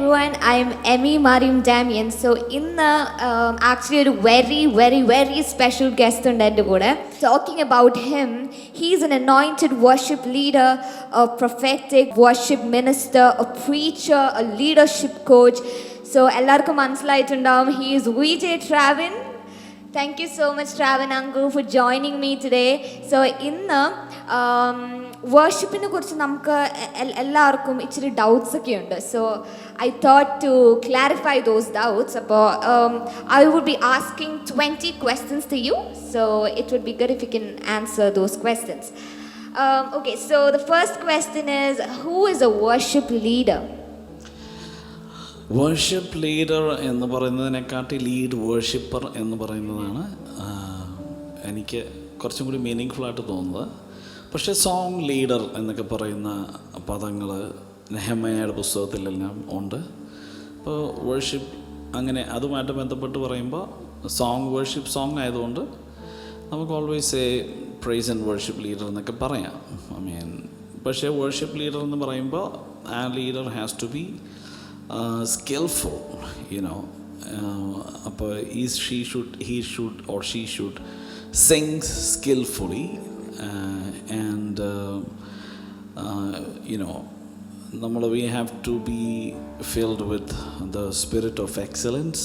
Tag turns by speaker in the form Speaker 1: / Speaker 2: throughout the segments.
Speaker 1: everyone, I am Emmy Mariam Damian. So actually a very special guest on എൻ്റെ കൂടെ. Talking about him, he's an anointed worship leader, a prophetic worship minister, a preacher, a leadership coach. So എല്ലാവർക്കും മനസ്സിലായിട്ടുണ്ടാവും, he is VJ Travin. Thank you so much, Travan uncle, for joining me today. So ഇന്ന് വർഷിപ്പിനെ കുറിച്ച് നമുക്ക് എല്ലാവർക്കും ഇച്ചിരി doubts ഒക്കെ ഉണ്ട്. So I thought to clarify those doubts. അപ്പോൾ I would be asking 20 questions to you. So it would be good if you can answer those questions. Okay, so the first question is, who is a worship leader?
Speaker 2: Worship leader എന്ന് പറയുന്നതിനെക്കാട്ടി lead വേർഷിപ്പർ എന്ന് പറയുന്നതാണ് എനിക്ക് കുറച്ചും കൂടി meaning ഫുള്ളായിട്ട് തോന്നുന്നത്. പക്ഷേ song leader എന്നൊക്കെ പറയുന്ന പദങ്ങൾ നെഹെമ്യായുടെ പുസ്തകത്തിലെല്ലാം ഉണ്ട്. അപ്പോൾ വേർഷിപ്പ് അങ്ങനെ അതുമായിട്ട് ബന്ധപ്പെട്ട് പറയുമ്പോൾ സോങ് വേർഷിപ്പ് സോങ് ആയതുകൊണ്ട് നമുക്ക് always praise and worship leader എന്നൊക്കെ പറയാം. പക്ഷേ വേർഷിപ്പ് ലീഡർ എന്ന് പറയുമ്പോൾ ആ leader has to be skillful, അപ്പോൾ he should or she should sing skillfully, and we have to be filled with the spirit of excellence.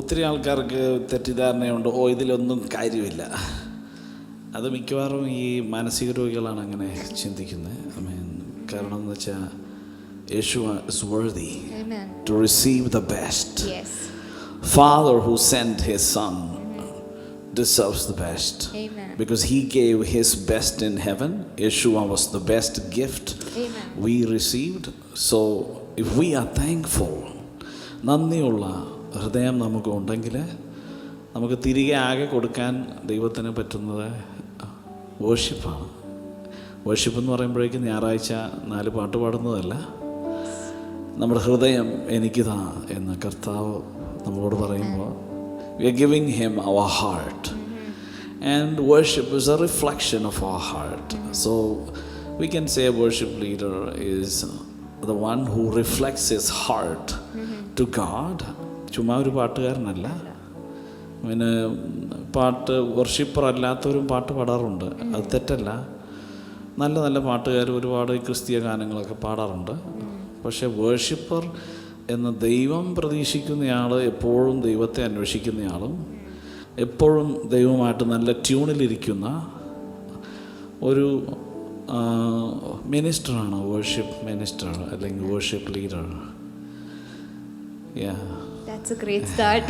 Speaker 2: ഒത്തിരി ആൾക്കാർക്ക് തെറ്റിദ്ധാരണയുണ്ട്, ഇതിലൊന്നും കാര്യമില്ല. അത് മിക്കവാറും ഈ മാനസിക രോഗികളാണ് അങ്ങനെ ചിന്തിക്കുന്നത്. കാരണം എന്ന് വെച്ചാൽ Yeshua is worthy to receive the best.
Speaker 1: Yes.
Speaker 2: Father who sent his son deserves the best.
Speaker 1: Amen.
Speaker 2: Because he gave his best in heaven. Yeshua was the best gift we received. So if we are thankful, നന്ദിയുള്ള ഹൃദയം നമുക്ക് ഉണ്ടെങ്കിൽ നമുക്ക് തിരികെ ആകെ കൊടുക്കാൻ ദൈവത്തിന് പറ്റുന്നത് വേർഷിപ്പാണ്. വേർഷിപ്പ് എന്ന് പറയുമ്പോഴേക്കും ഞായറാഴ്ച 4 പാട്ട് പാടുന്നതല്ല, നമ്മുടെ ഹൃദയം എനിക്കിതാ എന്ന് കർത്താവ് നമ്മളോട് പറയുമ്പോൾ we are giving him our heart, and worship is a reflection of our heart. So we can say a worship leader is the one who reflects his heart to God. ചുമ്മാ ഒരു പാട്ടുകാരനല്ല. പാട്ട് വർഷിപ്പർ അല്ലാത്തവരും പാട്ട് പാടാറുണ്ട്, അത് തെറ്റല്ല. നല്ല നല്ല പാട്ടുകാർ ഒരുപാട് ക്രിസ്തീയ ഗാനങ്ങളൊക്കെ പാടാറുണ്ട്. പക്ഷേ വേർഷിപ്പർ എന്ന ദൈവം പ്രതീക്ഷിക്കുന്നയാൾ, എപ്പോഴും ദൈവത്തെ അന്വേഷിക്കുന്നയാളും എപ്പോഴും ദൈവമായിട്ട് നല്ല ട്യൂണിലിരിക്കുന്ന ഒരു മിനിസ്റ്ററാണ് വേർഷിപ്പ് മിനിസ്റ്റർ അല്ലെങ്കിൽ worship leader.
Speaker 1: That's a great start.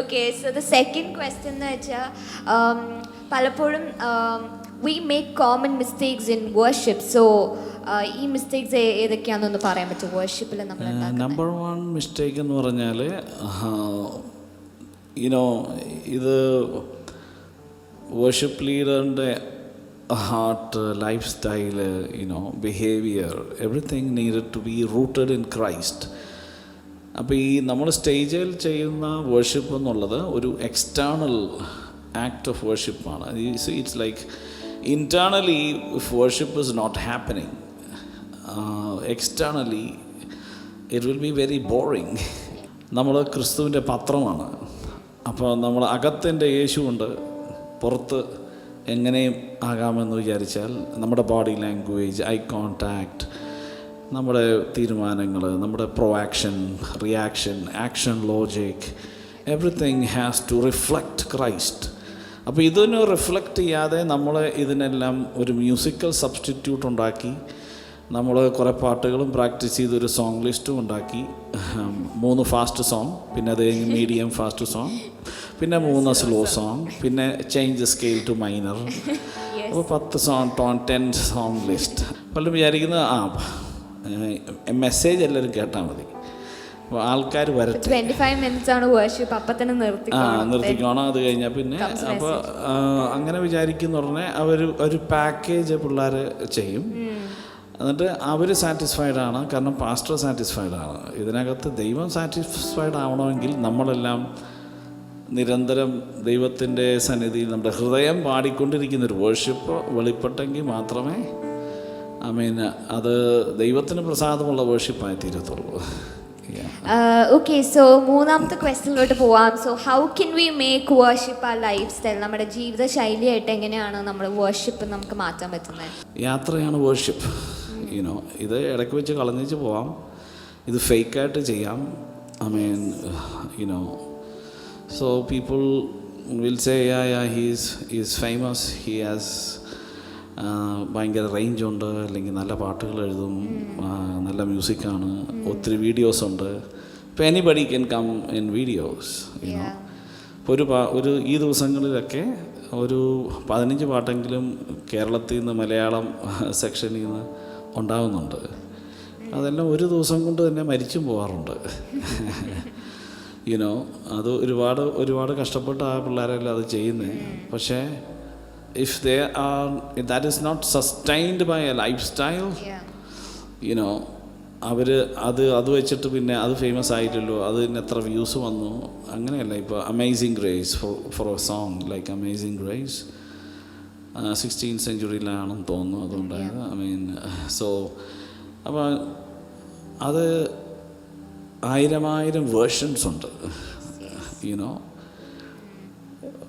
Speaker 1: Okay, so the second question എന്ന് വെച്ചാൽ പലപ്പോഴും we make common mistakes in worship. So ഈ മിസ്റ്റേക്സ് ഏതൊക്കെയാണെന്നൊന്ന് പറയാൻ പറ്റും വർഷിപ്പിൽ നമ്മൾ?
Speaker 2: നമ്പർ 1 മിസ്റ്റേക്ക് എന്ന് പറഞ്ഞാൽ ഇത് വർഷിപ്പ് ലീഡറിൻ്റെ heart, lifestyle, behaviour, everything needed to be rooted in Christ. അപ്പോൾ ഈ നമ്മൾ സ്റ്റേജിൽ ചെയ്യുന്ന വർഷിപ്പ് എന്നുള്ളത് ഒരു എക്സ്റ്റേണൽ ആക്ട് ഓഫ് വർഷിപ്പാണ്. It's like internally, if worship is not happening, externally it will be very boring. നമ്മൾ ക്രിസ്തുവിൻ്റെ പത്രമാണ്. അപ്പോൾ നമ്മൾ അകത്തിൻ്റെ യേശുവുണ്ട്, പുറത്ത് എങ്ങനെയും ആകാമെന്ന് വിചാരിച്ചാൽ നമ്മുടെ ബോഡി ലാംഗ്വേജ്, ഐ കോണ്ടാക്ട്, നമ്മുടെ തീരുമാനങ്ങൾ, നമ്മുടെ proaction, reaction, action, logic, everything has to reflect Christ. അപ്പോൾ ഇതിന് റിഫ്ലക്റ്റ് ചെയ്യാതെ നമ്മൾ ഇതിനെല്ലാം ഒരു മ്യൂസിക്കൽ സബ്സ്റ്റിറ്റ്യൂട്ട് ഉണ്ടാക്കി, നമ്മൾ കുറേ പാട്ടുകളും പ്രാക്ടീസ് ചെയ്തൊരു സോങ് ലിസ്റ്റും ഉണ്ടാക്കി, 3 ഫാസ്റ്റ് സോങ്, പിന്നെ അത് കഴിഞ്ഞ് മീഡിയം ഫാസ്റ്റ് സോങ്, പിന്നെ 3 സ്ലോ സോങ്, പിന്നെ ചേഞ്ച് സ്കെയിൽ ടു മൈനർ. അപ്പോൾ 10 സോങ് 10 സോങ് ലിസ്റ്റ്. പലരും വിചാരിക്കുന്നത് മെസ്സേജ് എല്ലാവരും കേട്ടാൽ മതി, അപ്പോൾ ആൾക്കാർ വരട്ടെ,
Speaker 1: 25 minutes ആണ് വർഷിപ്പ്, അപ്പം തന്നെ
Speaker 2: നിർത്തിക്കോണം, അത് കഴിഞ്ഞാൽ പിന്നെ. അപ്പോൾ അങ്ങനെ വിചാരിക്കുന്ന ഉടനെ ഒരു പാക്കേജ് പിള്ളേർ ചെയ്യും. എന്നിട്ട് അവർ സാറ്റിസ്ഫൈഡ് ആണ്, കാരണം പാസ്റ്റർ സാറ്റിസ്ഫൈഡ് ആണ്. ഇതിനകത്ത് ദൈവം സാറ്റിസ്ഫൈഡ് ആവണമെങ്കിൽ നമ്മളെല്ലാം നിരന്തരം ദൈവത്തിൻ്റെ സന്നിധിയിൽ നമ്മുടെ ഹൃദയം പാടിക്കൊണ്ടിരിക്കുന്നൊരു വേർഷിപ്പ് വെളിപ്പെട്ടെങ്കിൽ മാത്രമേ ഐ മീൻ അത് ദൈവത്തിന് പ്രസാദമുള്ള വേർഷിപ്പായി തീരത്തുള്ളൂ.
Speaker 1: ഓക്കെ, സോ മൂന്നാമത്തെ ക്വസ്റ്റ്യനിലോട്ട് പോവാം. So how can we make worship ആ ലൈഫ് സ്റ്റൈൽ? നമ്മുടെ ജീവിത ശൈലിയായിട്ട് എങ്ങനെയാണ് നമ്മൾ വർഷിപ്പ് നമുക്ക് മാറ്റാൻ പറ്റുന്നത്?
Speaker 2: യാത്രയാണ് വേർഷിപ്പ്. യുനോ ഇത് ഇടയ്ക്ക് വെച്ച് കളഞ്ഞിച്ച് പോവാം, ഇത് ഫേക്കായിട്ട് ചെയ്യാം. I mean you know so people will say he's famous, he has ഭയങ്കര റേഞ്ചുണ്ട്, അല്ലെങ്കിൽ നല്ല പാട്ടുകൾ എഴുതും, നല്ല മ്യൂസിക്കാണ്, ഒത്തിരി വീഡിയോസ് ഉണ്ട്. ഇപ്പോൾ anybody can come in videos. You know ഇപ്പോൾ ഒരു ഈ ദിവസങ്ങളിലൊക്കെ ഒരു 15 പാട്ടെങ്കിലും കേരളത്തിൽ നിന്ന് മലയാളം സെക്ഷനിൽ നിന്ന് ഉണ്ടാകുന്നുണ്ട്. അതെല്ലാം ഒരു ദിവസം കൊണ്ട് തന്നെ മരിച്ചും പോകാറുണ്ട്. യുനോ അത് ഒരുപാട് കഷ്ടപ്പെട്ട് ആ പിള്ളേരെല്ലാം അത് ചെയ്യുന്നത്. പക്ഷേ if that is not sustained by a lifestyle, you know അവർ അത് വെച്ചിട്ട് പിന്നെ അത് ഫേമസ് ആയില്ലല്ലോ, അതിന് എത്ര വ്യൂസ് വന്നു, അങ്ങനെയല്ല. ഇപ്പോൾ Amazing Grace for a song like Amazing Grace 16th സെഞ്ച്വറിയിലാണെന്ന് തോന്നുന്നു അതുണ്ടായത്. ഐ മീൻ സോ അപ്പോൾ അത് 1000 വേർഷൻസ് ഉണ്ട്. യുനോ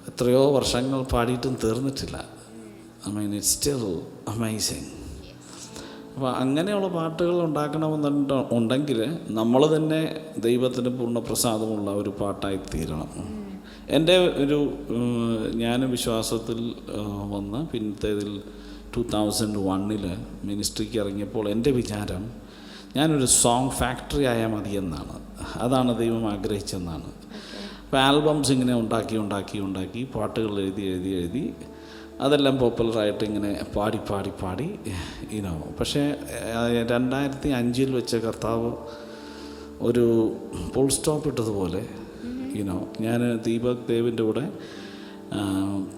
Speaker 2: എത്രയോ വർഷങ്ങൾ പാടിയിട്ടും തീർന്നിട്ടില്ല. I mean it's still amazing. അപ്പോൾ അങ്ങനെയുള്ള പാട്ടുകൾ ഉണ്ടാക്കണമെന്നുണ്ടെങ്കിൽ നമ്മൾ തന്നെ ദൈവത്തിന് പൂർണ്ണ പ്രസാദമുള്ള ഒരു പാട്ടായി തീരണം. എൻ്റെ ഞാൻ വിശ്വാസത്തിൽ വന്ന് പിന്നത്തേതിൽ 2001 മിനിസ്ട്രിക്ക് ഇറങ്ങിയപ്പോൾ എൻ്റെ വിചാരം ഞാനൊരു സോങ് ഫാക്ടറി ആയാൽ മതിയെന്നാണ്. അതാണ് ദൈവം ആഗ്രഹിച്ചെന്നാണ്. അപ്പോൾ ആൽബംസ് ഇങ്ങനെ ഉണ്ടാക്കി പാട്ടുകൾ എഴുതി അതെല്ലാം പോപ്പുലറായിട്ട് ഇങ്ങനെ പാടി യുനോ. പക്ഷേ 2005 വെച്ച കർത്താവ് ഒരു ഫുൾ സ്റ്റോപ്പ് ഇട്ടതുപോലെ യുനോ ഞാൻ ദീപക് ദേവിൻ്റെ കൂടെ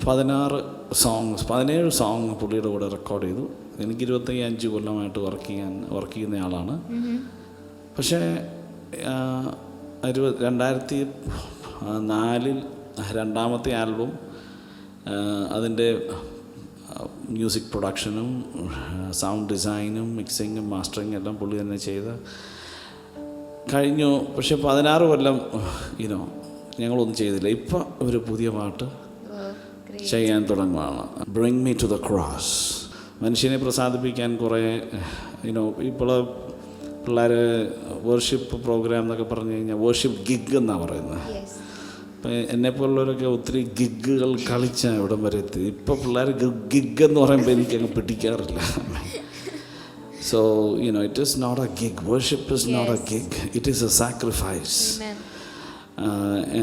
Speaker 2: 17 സോങ് പുള്ളിയുടെ കൂടെ റെക്കോർഡ് ചെയ്തു. എനിക്ക് 25 കൊല്ലമായിട്ട് വർക്ക് ചെയ്യുന്നയാളാണ്. പക്ഷേ 2004 രണ്ടാമത്തെ ആൽബം, അതിൻ്റെ മ്യൂസിക് പ്രൊഡക്ഷനും സൗണ്ട് ഡിസൈനും മിക്സിങ്ങും മാസ്റ്ററിങ്ങും എല്ലാം പുള്ളി തന്നെ ചെയ്ത് കഴിഞ്ഞു. പക്ഷെ 16 കൊല്ലം യുനോ ഞങ്ങളൊന്നും ചെയ്തില്ല. ഇപ്പം ഒരു പുതിയ പാട്ട് ചെയ്യാൻ തുടങ്ങുകയാണ്, bring me to the cross. മനുഷ്യനെ പ്രസാദിപ്പിക്കാൻ കുറേ യുനോ ഇപ്പോൾ പിള്ളേർ വർഷിപ്പ് പ്രോഗ്രാം എന്നൊക്കെ പറഞ്ഞു കഴിഞ്ഞാൽ വർഷിപ്പ് ഗിഗ് എന്നാണ് പറയുന്നത്. ഇപ്പം എന്നെപ്പോലുള്ളവരൊക്കെ ഒത്തിരി ഗിഗുകൾ കളിച്ചാൽ ഇവിടം വരെ എത്തി. ഇപ്പോൾ പിള്ളേർ ഗിഗ് എന്ന് പറയുമ്പോൾ എനിക്കങ്ങ് പിടിക്കാറില്ല. So you know it is not a gig. Worship is not a gig, it is a sacrifice.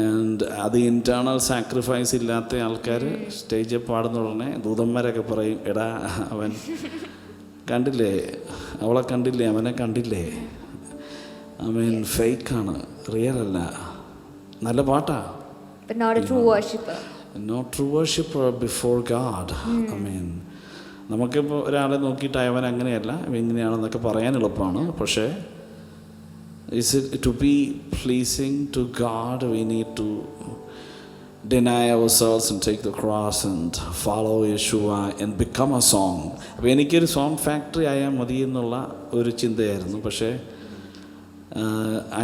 Speaker 2: And അത് ഇൻറ്റേർണൽ സാക്രിഫൈസ് ഇല്ലാത്ത ആൾക്കാർ സ്റ്റേജിൽ പാടുന്ന ഉടനെ ദൂതന്മാരൊക്കെ പറയും, എടാ അവൻ കണ്ടില്ലേ, അവളെ കണ്ടില്ലേ, അവനെ കണ്ടില്ലേ, ഐ മീൻ ഫേക്കാണ്, റിയൽ അല്ല. നല്ല പാട്ടാ,
Speaker 1: but not a true worshipper.
Speaker 2: Not true worshipper before God. I mean നമുക്കിപ്പോൾ ഒരാളെ നോക്കിയിട്ട് അവൻ അങ്ങനെയല്ല ഇങ്ങനെയാണെന്നൊക്കെ പറയാൻ എളുപ്പമാണ്. പക്ഷേ is it to be pleasing to God, we need to deny ourselves and take the cross and follow Yeshua and become a song. അപ്പോൾ എനിക്കൊരു സോങ് ഫാക്ടറി ആയാൽ മതി എന്നുള്ള ഒരു ചിന്തയായിരുന്നു. പക്ഷേ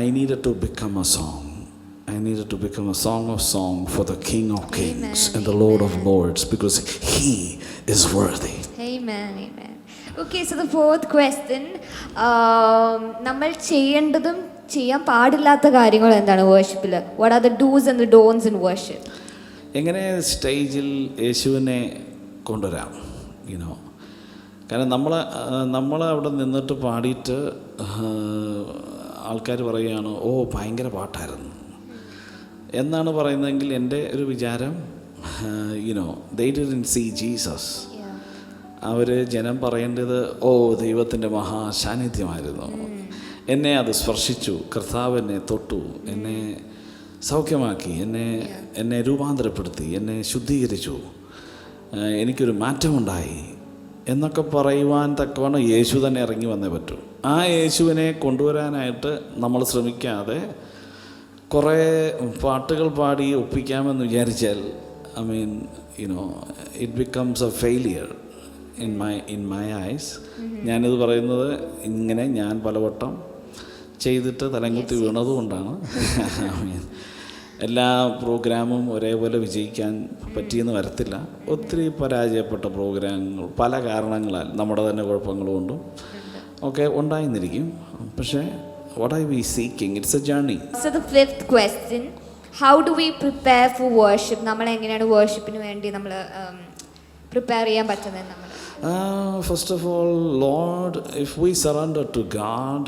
Speaker 2: I needed to become a song. I needed to become a song of song for the King of Kings and the Lord of Lords, because He is worthy.
Speaker 1: Amen. Okay, so the fourth question, നമ്മൾ ചെയ്യേണ്ടതും ചെയ്യാൻ പാടില്ലാത്ത കാര്യങ്ങൾ എന്താണ് വേർഷിപ്പിൽ? What are the do's and the don'ts in worship?
Speaker 2: എങ്ങനെ സ്റ്റേജിൽ യേശുവിനെ കൊണ്ടുവരാം, യുനോ? കാരണം നമ്മൾ അവിടെ നിന്നിട്ട് പാടിയിട്ട് ആൾക്കാർ പറയുകയാണ്, ഓ ഭയങ്കര പാട്ടായിരുന്നു എന്നാണ് പറയുന്നതെങ്കിൽ എൻ്റെ ഒരു വിചാരം, you know they didn't see Jesus. അവർ ജനം പറയേണ്ടത്, ഓ ദൈവത്തിൻ്റെ മഹാസാന്നിധ്യമായിരുന്നു, എന്നെ അത് സ്പർശിച്ചു, കർത്താവ് എന്നെ തൊട്ടു, എന്നെ സൗഖ്യമാക്കി, എന്നെ രൂപാന്തരപ്പെടുത്തി, എന്നെ ശുദ്ധീകരിച്ചു, എനിക്കൊരു മാറ്റമുണ്ടായി എന്നൊക്കെ പറയുവാൻ തക്കവണ്ണം യേശു തന്നെ ഇറങ്ങി വന്നേ പറ്റൂ. ആ യേശുവിനെ കൊണ്ടുവരാനായിട്ട് നമ്മൾ ശ്രമിക്കാതെ കുറേ പാട്ടുകൾ പാടി ഒപ്പിക്കാമെന്ന് വിചാരിച്ചാൽ, I mean you know it becomes A failure. In my eyes. ഞാനിത് പറയുന്നത് ഇങ്ങനെ ഞാൻ പലവട്ടം ചെയ്തിട്ട് തലങ്കുത്തി വീണതുകൊണ്ടാണ്. എല്ലാ പ്രോഗ്രാമും ഒരേപോലെ വിജയിക്കാൻ പറ്റിയെന്ന് വരത്തില്ല. ഒത്തിരി പരാജയപ്പെട്ട പ്രോഗ്രാമുകൾ പല കാരണങ്ങളാൽ നമ്മുടെ തന്നെ കുഴപ്പങ്ങൾ കൊണ്ടും ഒക്കെ ഉണ്ടായിരുന്നിരിക്കും. പക്ഷേ what are we seeking? It's a journey.
Speaker 1: So the fifth question, how do we prepare for worship? നമ്മൾ എങ്ങനെയാണ് വർഷിപ്പിന് വേണ്ടി നമ്മൾ പ്രിപ്പയർ ചെയ്യാൻ പറ്റുന്നത്? നമ്മൾ
Speaker 2: First of all, Lord, if we surrender to God,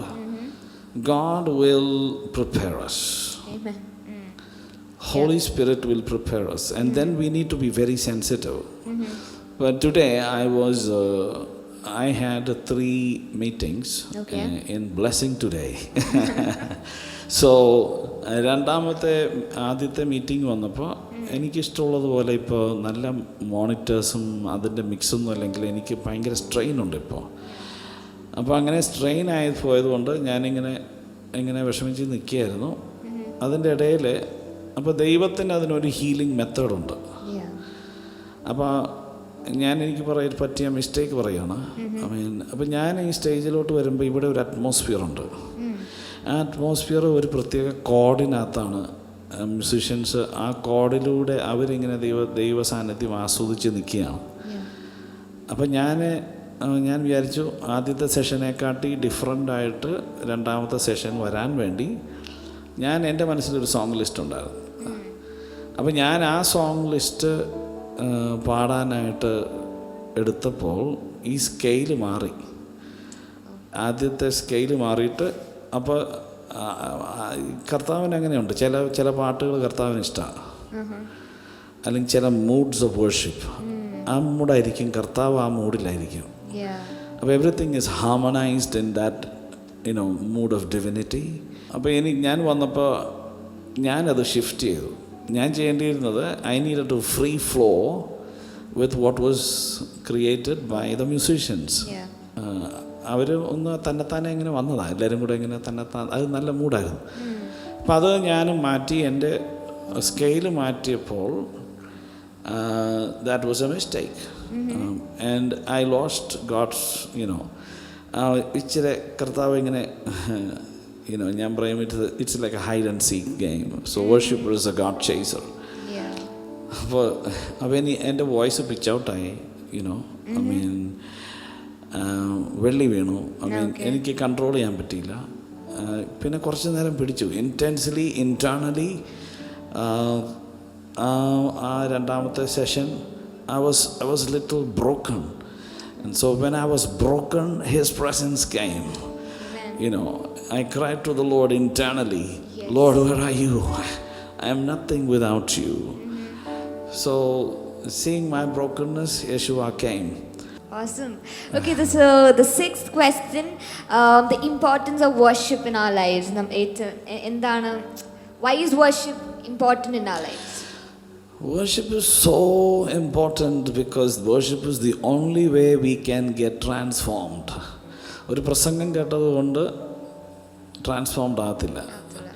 Speaker 2: God will prepare us.
Speaker 1: Amen.
Speaker 2: Holy Spirit will prepare us, and then we need to be very sensitive. But today I had 3 meetings in Blessing Today. So ആദ്യത്തെ meeting വന്നപ്പോൾ എനിക്കിഷ്ടമുള്ളതുപോലെ ഇപ്പോൾ നല്ല മോണിറ്റേഴ്സും അതിൻ്റെ മിക്സൊന്നും അല്ലെങ്കിൽ എനിക്ക് ഭയങ്കര strain ഉണ്ട് ഇപ്പോൾ. അപ്പോൾ അങ്ങനെ സ്ട്രെയിൻ ആയി പോയതുകൊണ്ട് ഞാനിങ്ങനെ വിഷമിച്ച് നിൽക്കുകയായിരുന്നു. അതിൻ്റെ ഇടയിൽ അപ്പോൾ ദൈവത്തിന് അതിനൊരു ഹീലിംഗ് മെത്തേഡുണ്ട്. അപ്പോൾ എനിക്ക് പറ്റിയ മിസ്റ്റേക്ക് പറയുകയാണ്. അപ്പോൾ ഞാൻ ഈ സ്റ്റേജിലോട്ട് വരുമ്പോൾ ഇവിടെ ഒരു അറ്റ്മോസ്ഫിയർ ഉണ്ട്. ആ അറ്റ്മോസ്ഫിയർ ഒരു പ്രത്യേക കോഡിനകത്താണ് മ്യൂസിഷ്യൻസ്. ആ കോഡിലൂടെ അവരിങ്ങനെ ദൈവ സാന്നിധ്യം ആസ്വദിച്ച് നിൽക്കുകയാണ്. അപ്പം ഞാൻ വിചാരിച്ചു ആദ്യത്തെ സെഷനെക്കാട്ടി ഡിഫറൻ്റായിട്ട് രണ്ടാമത്തെ സെഷൻ വരാൻ വേണ്ടി എൻ്റെ മനസ്സിലൊരു സോങ് ലിസ്റ്റ് ഉണ്ടായിരുന്നു. അപ്പോൾ ഞാൻ ആ സോങ് ലിസ്റ്റ് പാടാനായിട്ട് എടുത്തപ്പോൾ ഈ സ്കെയില് മാറി. ആദ്യത്തെ സ്കെയില് മാറിയിട്ട് അപ്പോൾ കർത്താവിന് അങ്ങനെയുണ്ട്, ചില പാട്ടുകൾ കർത്താവിന് ഇഷ്ടമാണ്, അല്ലെങ്കിൽ ചില മൂഡ്സ് ഓഫ് വേർഷിപ്പ് ആ മൂഡായിരിക്കും, കർത്താവ് ആ മൂഡിലായിരിക്കും. അപ്പോൾ everything is harmonised in that mood of divinity. അപ്പോൾ ഞാൻ വന്നപ്പോൾ ഞാനത് ഷിഫ്റ്റ് ചെയ്തു. ഞാൻ ചെയ്യേണ്ടിയിരുന്നത് I needed to free flow with what was created by the musicians. അവർ ഒന്ന് തന്നെത്താനെ ഇങ്ങനെ വന്നതാണ്, എല്ലാവരും കൂടെ ഇങ്ങനെ തന്നെത്താൻ, അത് നല്ല മൂഡായിരുന്നു. അപ്പം അത് ഞാൻ മാറ്റി, എൻ്റെ സ്കെയില് മാറ്റിയപ്പോൾ that was a mistake and I lost God's ഇച്ചിരി കർത്താവ് ഇങ്ങനെ ഞാൻ പറയും it's like a hide and seek game. So worshipper is a god chaser. അപ്പോൾ എൻ്റെ വോയിസ് പിച്ച് ഔട്ടായി, വെള്ളി വീണു. എനിക്ക് കൺട്രോൾ ചെയ്യാൻ പറ്റിയില്ല. പിന്നെ കുറച്ച് നേരം പിടിച്ചു, ഇൻറ്റേർണലി ആ രണ്ടാമത്തെ session I was little broken, and so when I was broken, His presence came. I cried to the Lord internally, Lord, where are you? I am nothing without you. So seeing my brokenness, Yeshua came.
Speaker 1: Awesome. Okay, the sixth question, the importance of worship in our lives. Why is worship important in our lives?
Speaker 2: Worship is so important because worship is the only way we can get transformed. ഒരു പ്രസംഗം കേട്ടതുകൊണ്ട് transformed ആകത്തില്ല.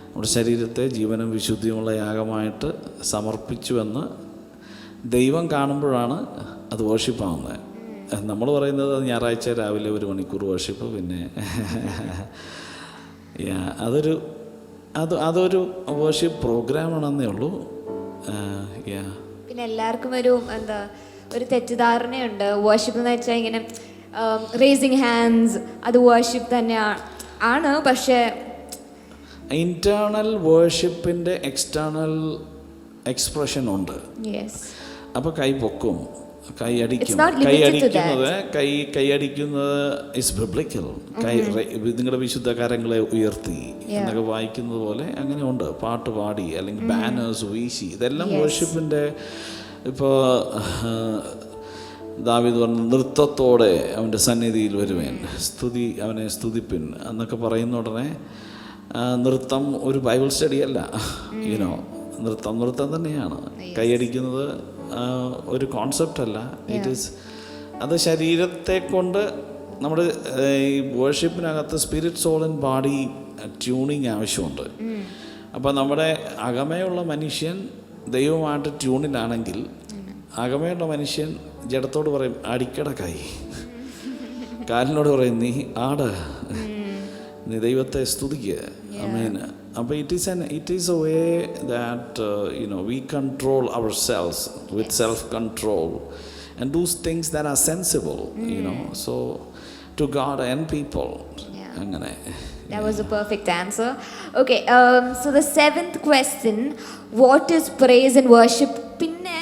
Speaker 2: നമ്മുടെ ശരീരത്തെ ജീവനും വിശുദ്ധിയുമുള്ള യാഗമായിട്ട് സമർപ്പിച്ചുവെന്ന് ദൈവം കാണുമ്പോഴാണ് അത് വർഷിപ്പാവുന്നത്. നമ്മൾ പറയുന്നത് ഞായറാഴ്ച രാവിലെ 1 മണിക്കൂർ വർഷിപ്പ്, പിന്നെ അതൊരു വർഷിപ്പ് പ്രോഗ്രാമാണെന്നേ ഉള്ളൂ.
Speaker 1: പിന്നെ എല്ലാവർക്കും ഒരു തെറ്റിദ്ധാരണയുണ്ട്, വർഷിപ്പ് എന്ന് വെച്ചാൽ ഇങ്ങനെ റേസിങ് ഹാൻഡ്സ്, അത് വർഷിപ്പ് തന്നെയാണ്. പക്ഷേ
Speaker 2: ഇന്റേണൽ വേർഷിപ്പിൻ്റെ എക്സ്റ്റേണൽ എക്സ്പ്രഷൻ ഉണ്ട്. അപ്പോൾ കൈ പൊക്കും, കൈയടിക്കുന്നത് ഇസ് ബിബ്ലിക്കൽ. നിങ്ങളുടെ വിശുദ്ധ കരങ്ങളെ ഉയർത്തി എന്നൊക്കെ വായിക്കുന്നത് പോലെ അങ്ങനെ ഉണ്ട്. പാട്ട് പാടി അല്ലെങ്കിൽ ബാനേഴ്സ് വീശി, ഇതെല്ലാം വേർഷിപ്പിൻ്റെ. ഇപ്പോൾ ദാവീദ് പറഞ്ഞു, നൃത്തത്തോടെ അവൻ്റെ സന്നിധിയിൽ വരുവേൻ, അവനെ സ്തുതിപ്പിൻ എന്നൊക്കെ പറയുന്ന ഉടനെ നൃത്തം ഒരു ബൈബിൾ സ്റ്റഡിയല്ല. നൃത്തം തന്നെയാണ്. കൈയടിക്കുന്നത് ഒരു കോൺസെപ്റ്റ് അല്ല, അത് ശരീരത്തെ കൊണ്ട് നമ്മുടെ ഈ വേർഷിപ്പിനകത്ത് spirit, soul and body tuning ആവശ്യമുണ്ട്. അപ്പോൾ നമ്മുടെ അകമയുള്ള മനുഷ്യൻ ദൈവമായിട്ട് ട്യൂണിലാണെങ്കിൽ അകമയുള്ള മനുഷ്യൻ ജഡത്തോട് പറയും അടിക്കടക്കായി, കാലിനോട് പറയും നീ ആട്, നീ ദൈവത്തെ സ്തുതിക്കുക. ആമേൻ. അപ്പോൾ it is a way that we control ourselves with self-control and do things that are sensible, so to God and people. അങ്ങനെ.
Speaker 1: That was a perfect answer. Okay, so the seventh question, what is praise and worship? പിന്നെ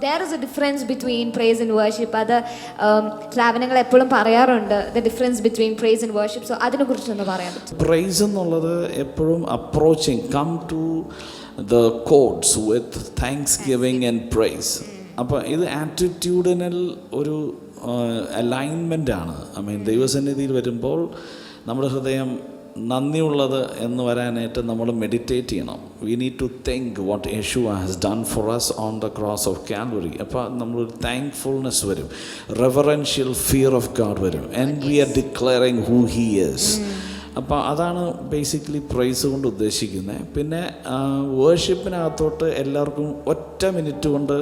Speaker 1: there is a difference between praise and worship. അത് ശ്രാവണങ്ങൾ എപ്പോഴും പറയാറുണ്ട്, the difference between praise and worship. So അതിനെക്കുറിച്ചൊന്ന് പറയാൻ പറ്റും?
Speaker 2: Praise എന്നുള്ളത് എപ്പോഴും approaching, come to the courts with thanksgiving and praise. അപ്പോൾ ഇത് ആറ്റിറ്റ്യൂഡിനൽ ഒരു അലൈൻമെൻ്റ് ആണ്. ദൈവസന്നിധിയിൽ വരുമ്പോൾ നമ്മുടെ ഹൃദയം നന്ദിയുള്ളത് എന്ന് വരാനായിട്ട് നമ്മൾ മെഡിറ്റേറ്റ് ചെയ്യണം. We need to think what Yeshu has done for us on the cross of Calvary. അപ്പോൾ നമ്മളൊരു താങ്ക്ഫുൾനെസ് വരും, റെവറൻഷ്യൽ ഫിയർ ഓഫ് ഗാഡ് വരും, and we are declaring who he is. അപ്പോൾ അതാണ് ബേസിക്കലി പ്രൈസ് കൊണ്ട് ഉദ്ദേശിക്കുന്നത്. പിന്നെ വേർഷിപ്പിനകത്തോട്ട് എല്ലാവർക്കും ഒറ്റ മിനിറ്റ് കൊണ്ട്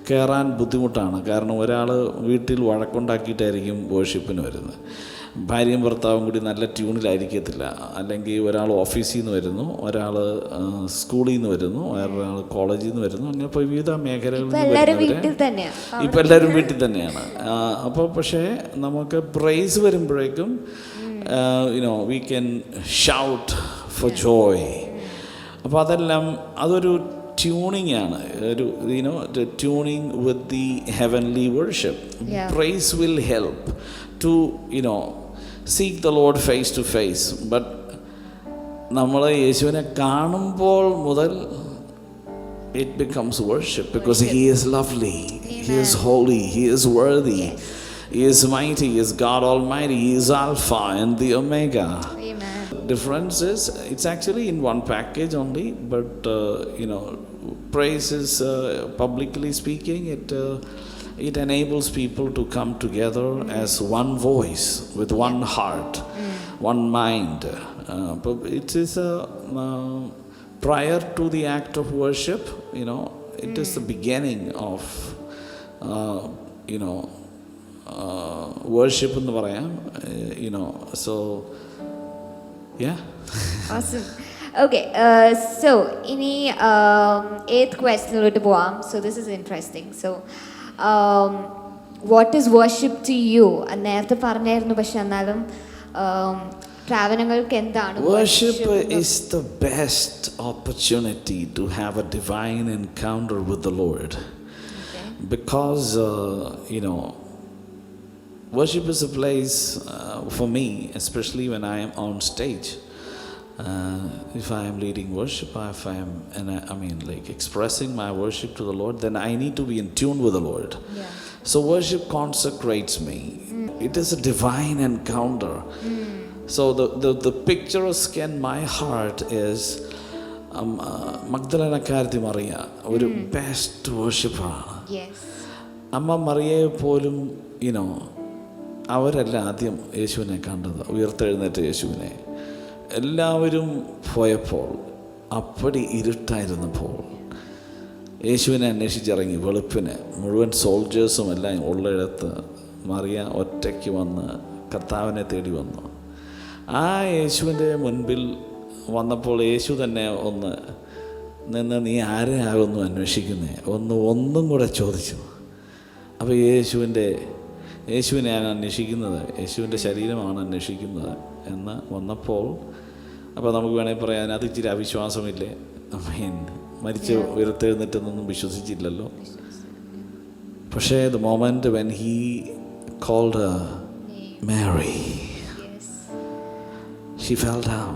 Speaker 2: കയറാൻ ബുദ്ധിമുട്ടാണ്. കാരണം ഒരാൾ വീട്ടിൽ വഴക്കുണ്ടാക്കിയിട്ടായിരിക്കും വേർഷിപ്പിന് വരുന്നത്, ഭാര്യയും ഭർത്താവും കൂടി നല്ല ട്യൂണിലായിരിക്കത്തില്ല. അല്ലെങ്കിൽ ഒരാൾ ഓഫീസിൽ നിന്ന് വരുന്നു, ഒരാൾ സ്കൂളിൽ നിന്ന് വരുന്നു, ഒരാൾ കോളേജിൽ നിന്ന് വരുന്നു. അങ്ങനെ ഇപ്പോൾ വിവിധ മേഖലകളിൽ നിന്ന് ഇപ്പോൾ എല്ലാവരും വീട്ടിൽ തന്നെയാണ്. അപ്പോൾ പക്ഷേ നമുക്ക് പ്രൈസ് വരുമ്പോഴേക്കും we can shout for joy. അപ്പോൾ അതൊരു ട്യൂണിങ് ആണ്, ഒരു tuning with the heavenly worship. Praise will help to seek the Lord face to face. But നമ്മൾ യേശുവിനെ കാണുമ്പോൾ മുതൽ it becomes worship, because he is lovely, he is holy, he is worthy, he is mighty, he is God Almighty, he is Alpha and the Omega. Difference is it's actually in one package only, but praise is publicly speaking, it enables people to come together as one voice, with one heart, one mind. But it is prior to the act of worship, it is the beginning of worship എന്ന് പറയാം. So yeah.
Speaker 1: Awesome. Okay, so ഇനി eighth questionലോട്ട് പോവാം. So this is interesting. So what is worship to you? നേരത്തെ പറഞ്ഞായിരുന്നു, പക്ഷെ എന്നാലും ശ്രാവണങ്ങൾക്ക് എന്താണ്
Speaker 2: worship? Is the best opportunity to have a divine encounter with the Lord. Okay. Because worship is a place for me, especially when I am on stage. If I am leading worship, if I am, expressing my worship to the Lord, then I need to be in tune with the Lord. Yeah. So worship consecrates me. It is a divine encounter. So the picturesque in my heart is മഗ്ദലനക്കാരത്തി Mariya ഒരു best വർഷിപ്പാണ്. അമ്മ മറിയയെ പോലും അവരല്ല ആദ്യം യേശുവിനെ കണ്ടത്, ഉയർത്തെഴുന്നേറ്റ യേശുവിനെ. എല്ലാവരും പോയപ്പോൾ, അപ്പടി ഇരുട്ടായിരുന്നപ്പോൾ യേശുവിനെ അന്വേഷിച്ചിറങ്ങി വെളുപ്പിന് മുഴുവൻ സോൾജേഴ്സും എല്ലാം ഉള്ളിടത്ത് മറിയ ഒറ്റയ്ക്ക് വന്ന് കർത്താവിനെ തേടി വന്നു. ആ യേശുവിൻ്റെ മുൻപിൽ വന്നപ്പോൾ യേശു തന്നെ ഒന്ന് നിന്ന് നീ ആരെയാകുന്നു അന്വേഷിക്കുന്നേ ഒന്നും കൂടെ ചോദിച്ചു. അപ്പോൾ യേശുവിനെയാണ് അന്വേഷിക്കുന്നത്, യേശുവിൻ്റെ ശരീരമാണ് അന്വേഷിക്കുന്നത് എന്ന് വന്നപ്പോൾ, അപ്പോൾ നമുക്ക് വേണമെങ്കിൽ പറയാൻ അത് ഇച്ചിരി അവിശ്വാസമില്ലേ, മരിച്ച് ഉയർത്തെഴുന്നേറ്റെന്നൊന്നും വിശ്വസിച്ചില്ലല്ലോ. പക്ഷേ the moment when he called her Mary, she fell down.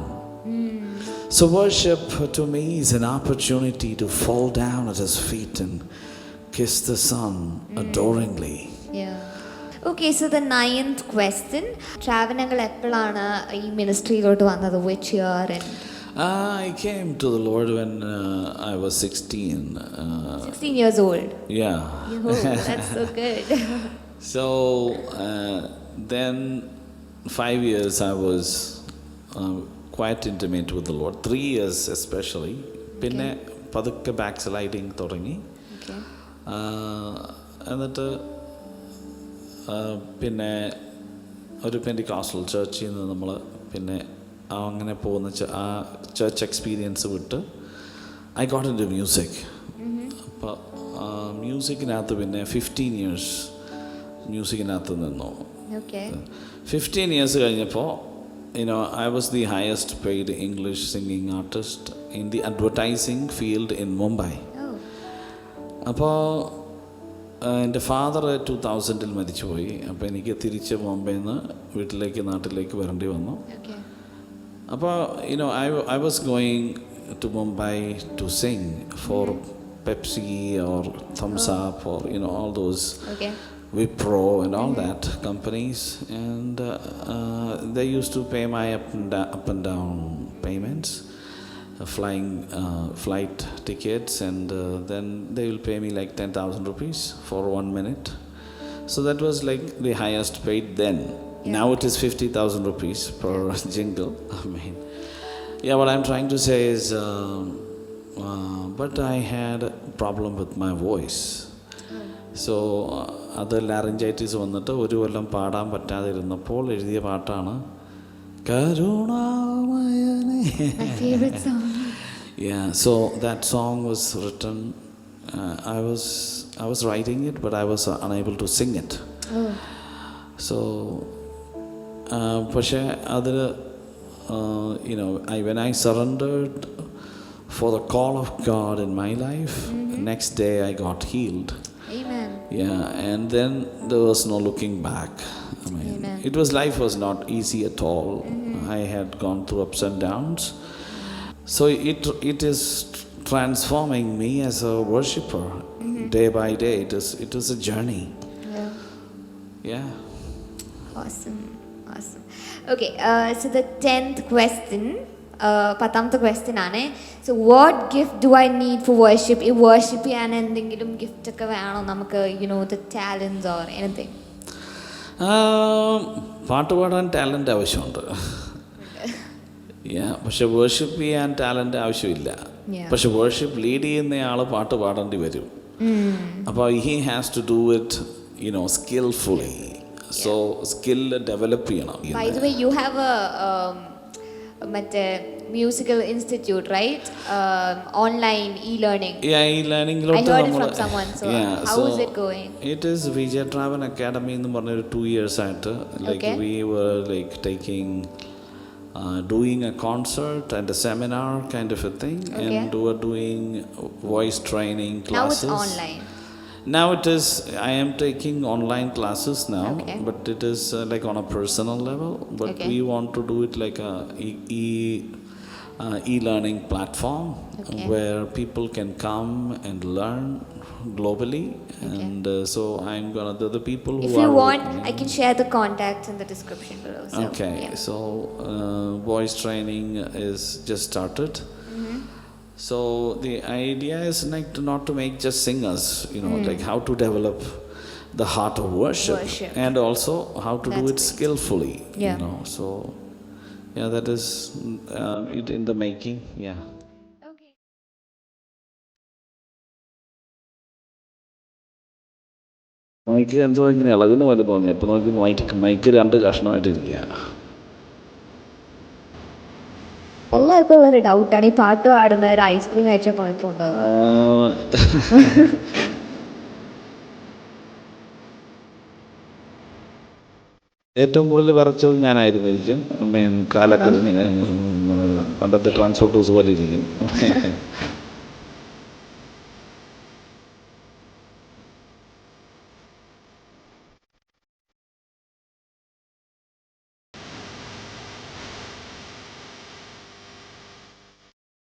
Speaker 2: So worship to me is an opportunity to fall down at his feet and kiss the Son adoringly.
Speaker 1: Okay, so the ninth question, ശ്രാവണങ്ങൾ എപ്പോഴാണ് ഈ മിനിസ്ട്രിയിലോട്ട് വന്നത്? Which year? And
Speaker 2: I came to the Lord when I was 16.
Speaker 1: 16 years old?
Speaker 2: Yeah.
Speaker 1: Oh, that's so good.
Speaker 2: So then 5 years I was quite intimate with the Lord. 3 years especially. പിന്നെ പതുക്കെ back sliding തുടങ്ങി. എന്നിട്ട് പിന്നെ ഒരു Pentecostal ചർച്ചിൽ നിന്ന് നമ്മൾ പിന്നെ അങ്ങനെ പോകുന്ന ആ ചർച്ച് എക്സ്പീരിയൻസ് വിട്ട് I got into music. അപ്പോൾ മ്യൂസിക്കിനകത്ത് പിന്നെ 15 years മ്യൂസിക്കിനകത്ത് നിന്നു. 15 years കഴിഞ്ഞപ്പോൾ I was the highest paid English singing artist in the advertising field in Mumbai. അപ്പോൾ എൻ്റെ ഫാദർ 2000 മരിച്ചുപോയി. അപ്പോൾ എനിക്ക് തിരിച്ച് ബോംബെയിൽ നിന്ന് നാട്ടിലേക്ക് വരേണ്ടി വന്നു. അപ്പോൾ I was going to Mumbai to sing for Pepsi or Thumbs Up or all those Wipro and all that companies, and they used to pay my up and down payments, flight tickets, and then they will pay me like 10,000 rupees for 1 minute. So that was like the highest paid then. Now it is 50,000 rupees per jingle. I mean, what I'm trying to say is but I had a problem with my voice. So അത് laryngitis വന്നിട്ട് ഒരു കൊല്ലം പാടാൻ പറ്റാതിരുന്നപ്പോൾ എഴുതിയ പാട്ടാണ് കരുണാമയനേ. Yeah, so that song was written. I was writing it, but I was unable to sing it. So പക്ഷേ അതിൽ when I surrendered for the call of God in my life, next day I got healed.
Speaker 1: Amen.
Speaker 2: And then there was no looking back. I mean, life was not easy at all. I had gone through ups and downs. So it is transforming me as a worshipper day by day. It is a journey. Yeah.
Speaker 1: Awesome. Okay, so the 10th question, 10th question ആണ്. So what gift do I need for worship? ഈ worship ചെയ്യാൻ എന്തെങ്കിലും gift ഒക്കെ വേണോ നമുക്ക്, the talents or anything?
Speaker 2: പാട്ട് പാടാൻ talent ആവശ്യമുണ്ട്. പക്ഷെ വേർഷിപ്പ് ചെയ്യാൻ ടാലൻ്റ് ആവശ്യമില്ല. പക്ഷെ വേർഷിപ്പ് ലീഡ് ചെയ്യുന്നയാൾ പാട്ട് പാടേണ്ടി വരും. അപ്പോൾ he has to do it skillfully. So skill develop ചെയ്യണം.
Speaker 1: By the way, you have a musical institute, right? Online e-learning.
Speaker 2: E-learning.
Speaker 1: I heard it from someone. So how is it going?
Speaker 2: It is Vijay Travan Academy എന്ന് പറഞ്ഞ 2 years ആയിട്ട് we were taking doing a concert and a seminar kind of a thing, and we were doing voice training classes.
Speaker 1: Now it's online.
Speaker 2: Now it is, I am taking online classes now, but it is on a personal level, but we want to do it like a e-learning platform where people can come and learn globally. And so I'm gonna, the people who
Speaker 1: if you want, I can share the contacts in the description below. So,
Speaker 2: so voice training is just started. So the idea is not to make just singers, how to develop the heart of worship. And also how to do it skillfully. So that is it in the making.
Speaker 1: Okay.
Speaker 2: Mic എന്തോ ഇങ്ങനെ ഇളകുന്ന പോലെ തോന്നി. അപ്പോൾ നോക്കി mic 2 കഷ്ണമായിട്ടിരിക്കുക.
Speaker 1: എല്ലാവർക്കും ഉള്ളൊരു ഡൗട്ടാണ്, ഈ പാട്ട് പാടുന്ന ഒരു ഐസ്ക്രീം കഴിച്ച കുഴപ്പമുണ്ടോ?
Speaker 2: ഏറ്റവും കൂടുതൽ വരച്ചത് ഞാനായിരുന്നിരിക്കും. കാലൊക്കെ പണ്ടത്തെ ട്രാൻസ്പോർട്ടേഴ്സ് പോലെ ഇരിക്കും.